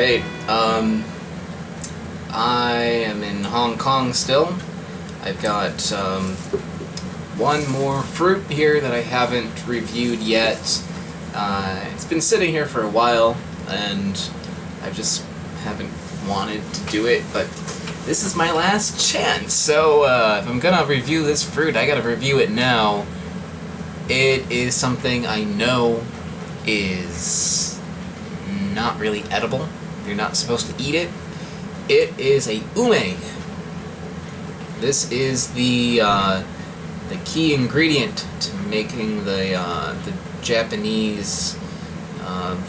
Alright, I am in Hong Kong still. I've got one more fruit here that I haven't reviewed yet. It's been sitting here for a while, and I just haven't wanted to do it, but this is my last chance, so if I'm gonna review this fruit, I gotta review it now. It is something I know is not really edible. You're not supposed to eat it. It is a ume. This is the key ingredient to making the Japanese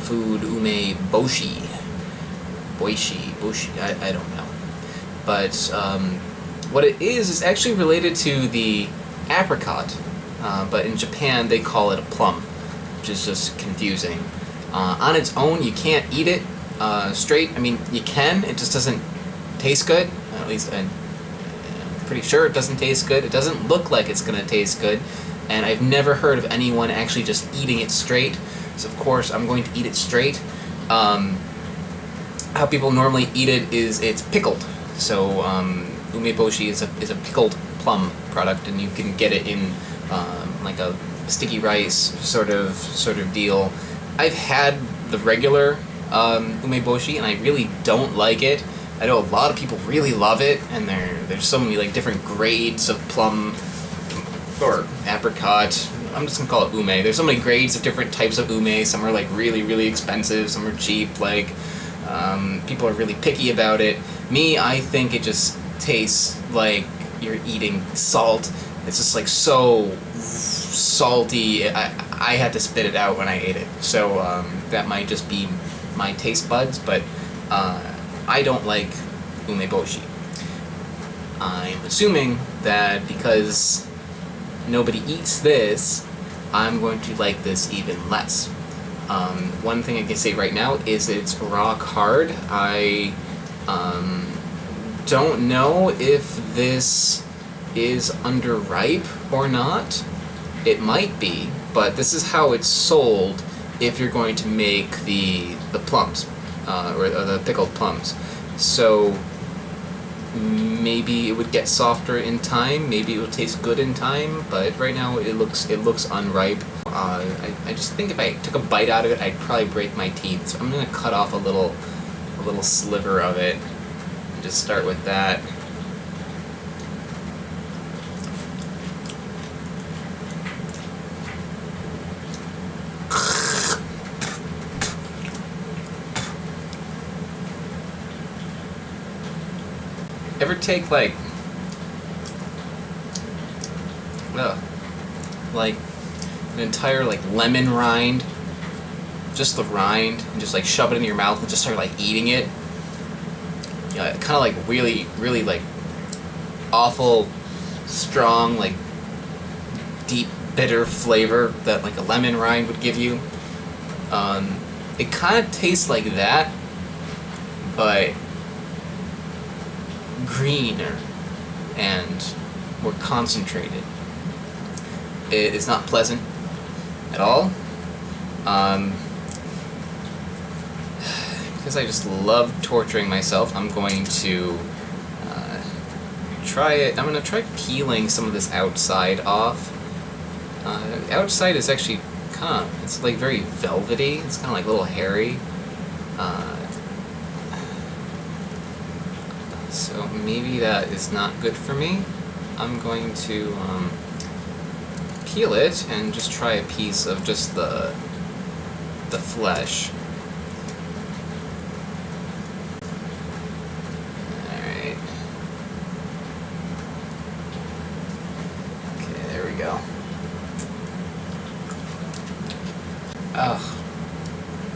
food umeboshi. Boshi, I don't know. But what it is actually related to the apricot, but in Japan they call it a plum, which is just confusing. On its own, you can't eat it straight. I mean, you can, it just doesn't taste good. At least I'm pretty sure it doesn't taste good. It doesn't look like it's going to taste good, and I've never heard of anyone actually just eating it straight. So of course I'm going to eat it straight. How people normally eat it is it's pickled. So umeboshi is a pickled plum product, and you can get it in like a sticky rice sort of deal. I've had the regular umeboshi, and I really don't like it. I know a lot of people really love it, and there's so many like different grades of plum or apricot. I'm just gonna call it ume. There's so many grades of different types of ume. Some are like really expensive. Some are cheap. Like people are really picky about it. Me, I think it just tastes like you're eating salt. It's just like so salty. I had to spit it out when I ate it. So that might just be my taste buds, but I don't like umeboshi. I'm assuming that because nobody eats this, I'm going to like this even less. One thing I can say right now is it's rock hard. I don't know if this is underripe or not. It might be, but this is how it's sold if you're going to make the plums, or the pickled plums. So maybe it would get softer in time, maybe it will taste good in time, but right now it looks unripe. I just think if I took a bite out of it, I'd probably break my teeth, so I'm going to cut off a little sliver of it and just start with that. Ever take like an entire like lemon rind, just the rind, and just like shove it in your mouth and just start like eating it? Yeah, kind of like really like awful, strong, like deep bitter flavor that like a lemon rind would give you. It kind of tastes like that, but greener and more concentrated. It is not pleasant at all. Because I just love torturing myself, I'm going to try it. I'm going to try peeling some of this outside off. The outside is actually it's like very velvety. It's kind of like a little hairy. So maybe that is not good for me. I'm going to peel it and just try a piece of just the flesh. Alright. Okay, there we go. Ugh.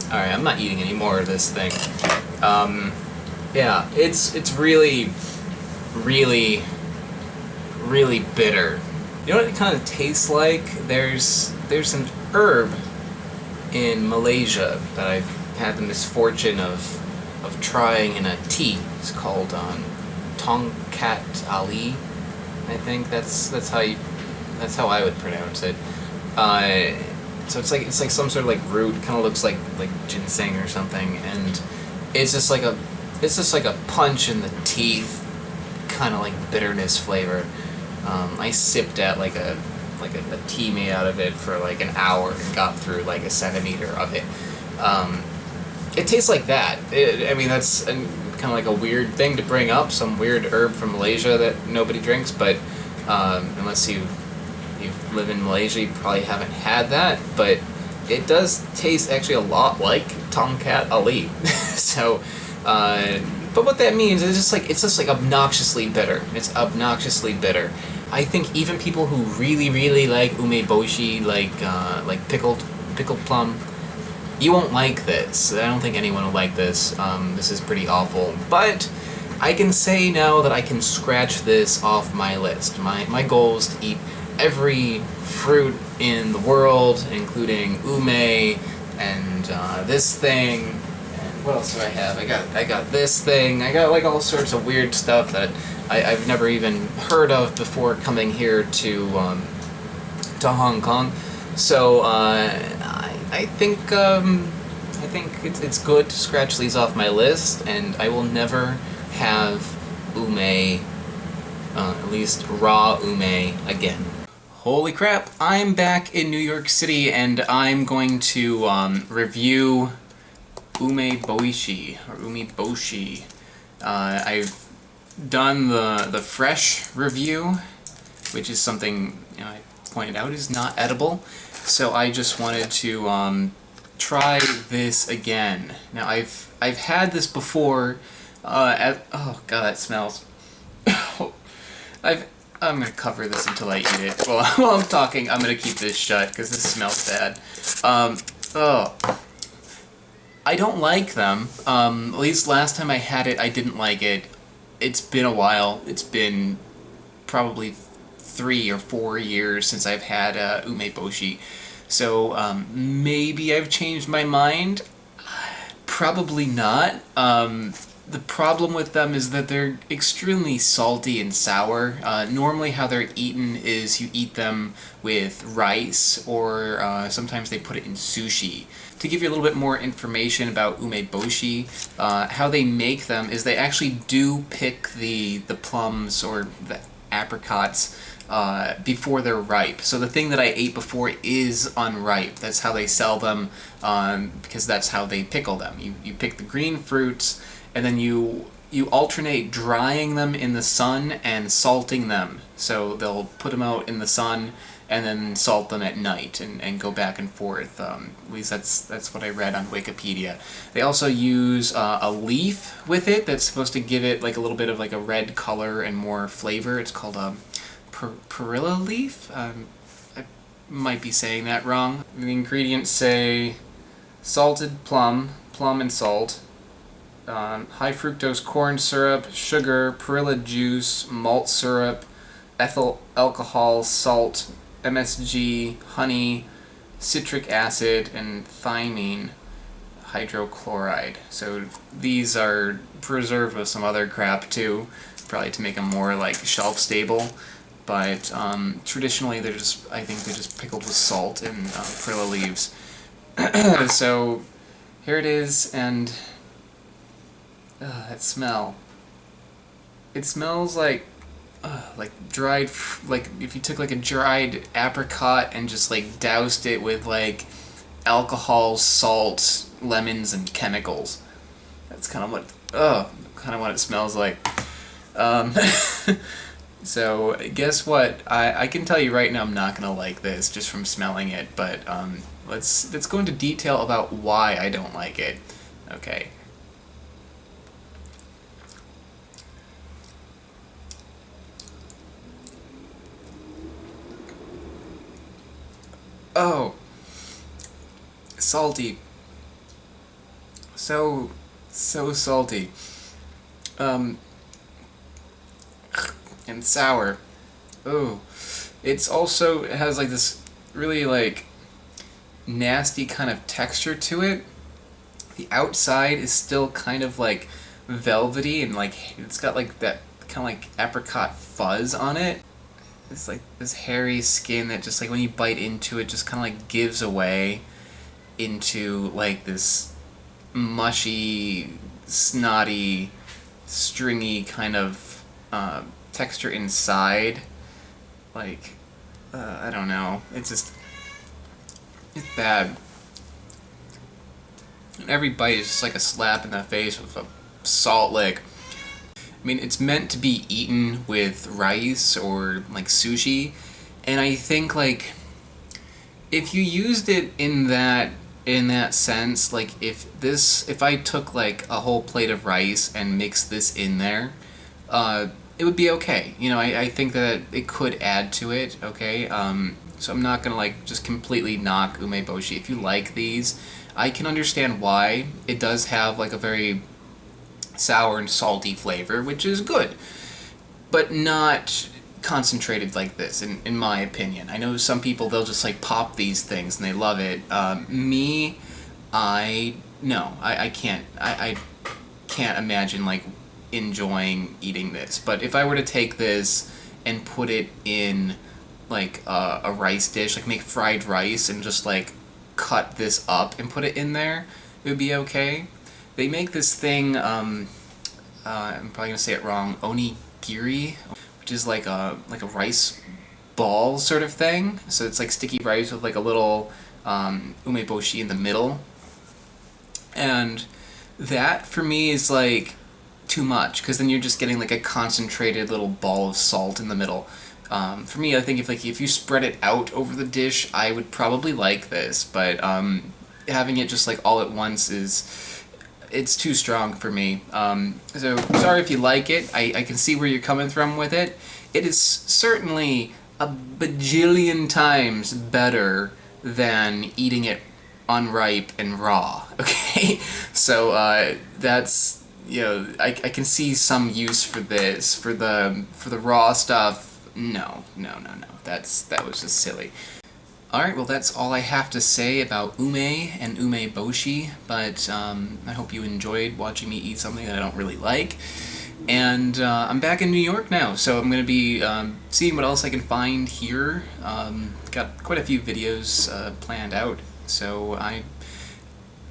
Alright, I'm not eating any more of this thing. Yeah, it's really bitter. You know what it kind of tastes like? There's an herb in Malaysia that I've had the misfortune of trying in a tea. It's called Tongkat Ali. I think that's how I would pronounce it. So it's like some sort of like root, kind of looks like ginseng or something, and It's just like a punch in the teeth, kind of like bitterness flavor. I sipped at like a tea made out of it for like an hour and got through like a centimeter of it. It tastes like that. I mean, that's kind of like a weird thing to bring up, some weird herb from Malaysia that nobody drinks, but unless you live in Malaysia, you probably haven't had that, but it does taste actually a lot like Tongkat Ali. So, but what that means is it's just like obnoxiously bitter. It's obnoxiously bitter. I think even people who really, really like umeboshi, like pickled plum, you won't like this. I don't think anyone will like this. This is pretty awful. But I can say now that I can scratch this off my list. My goal is to eat every fruit in the world, including ume and this thing. And what else do I have? I got this thing. I got like all sorts of weird stuff that I've never even heard of before coming here to Hong Kong. So I think it's good to scratch these off my list, and I will never have ume, at least raw ume, again. Holy crap! I'm back in New York City, and I'm going to review umeboshi or umeboshi. I've done the fresh review, which is something I pointed out is not edible. So I just wanted to try this again. Now I've had this before. Oh god, that smells. I'm gonna cover this until I eat it. Well, while I'm talking, I'm gonna keep this shut because this smells bad. I don't like them. At least last time I had it, I didn't like it. It's been a while. It's been probably 3 or 4 years since I've had umeboshi. So maybe I've changed my mind. Probably not. The problem with them is that they're extremely salty and sour. Normally how they're eaten is you eat them with rice, or sometimes they put it in sushi. To give you a little bit more information about umeboshi, how they make them is they actually do pick the plums or the apricots before they're ripe. So the thing that I ate before is unripe. That's how they sell them, because that's how they pickle them. You pick the green fruits, and then you alternate drying them in the sun and salting them. So they'll put them out in the sun and then salt them at night and go back and forth. At least that's what I read on Wikipedia. They also use a leaf with it that's supposed to give it like a little bit of like a red color and more flavor. It's called a perilla leaf. I might be saying that wrong. The ingredients say salted plum and salt, high fructose corn syrup, sugar, perilla juice, malt syrup, ethyl alcohol, salt, MSG, honey, citric acid, and thiamine hydrochloride. So these are preserved with some other crap too, probably to make them more like shelf stable. But traditionally I think they're just pickled with salt and perilla leaves. So here it is, and that smell. It smells like dried, like if you took like a dried apricot and just like doused it with like alcohol, salt, lemons, and chemicals. That's kind of what it smells like. So guess what? I can tell you right now I'm not gonna like this just from smelling it, but let's go into detail about why I don't like it. Okay. Oh, salty. So salty. And sour. Oh, it has like this really like nasty kind of texture to it. The outside is still kind of like velvety and like it's got like that kind of like apricot fuzz on it. It's like this hairy skin that just like when you bite into it just kind of like gives away into like this mushy snotty, stringy kind of texture inside. Like, I don't know. It's bad. And every bite is just like a slap in the face with a salt lick. I mean, it's meant to be eaten with rice or like sushi, and I think like if you used it in that sense, like if I took like a whole plate of rice and mixed this in there, it would be okay. You know, I think that it could add to it, okay? So I'm not gonna like just completely knock umeboshi. If you like these, I can understand why. It does have like a very sour and salty flavor, which is good, but not concentrated like this, in my opinion. I know some people, they'll just like pop these things and they love it. Me, I can't imagine like enjoying eating this. But if I were to take this and put it in like a rice dish, like make fried rice and just like cut this up and put it in there, it would be okay. They make this thing, I'm probably gonna say it wrong, onigiri, which is like a rice ball sort of thing. So it's like sticky rice with like a little umeboshi in the middle. And that for me is like too much, because then you're just getting like a concentrated little ball of salt in the middle. For me, I think if you spread it out over the dish, I would probably like this, but having it just like all at once it's too strong for me. So sorry if you like it. I can see where you're coming from with it. It is certainly a bajillion times better than eating it unripe and raw. Okay, so that's, you know, I can see some use for this. For the raw stuff, no. That was just silly. Alright, well that's all I have to say about ume and umeboshi, but I hope you enjoyed watching me eat something that I don't really like. And I'm back in New York now, so I'm going to be seeing what else I can find here. Got quite a few videos planned out, so I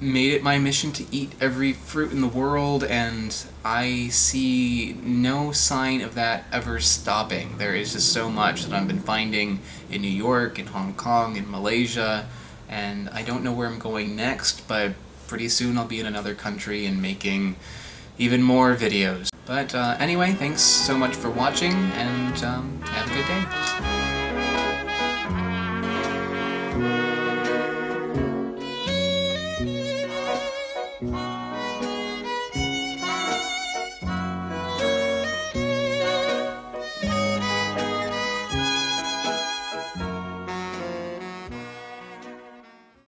made it my mission to eat every fruit in the world, and I see no sign of that ever stopping. There is just so much that I've been finding in New York, in Hong Kong, in Malaysia, and I don't know where I'm going next, but pretty soon I'll be in another country and making even more videos. But anyway, thanks so much for watching, and have a good day.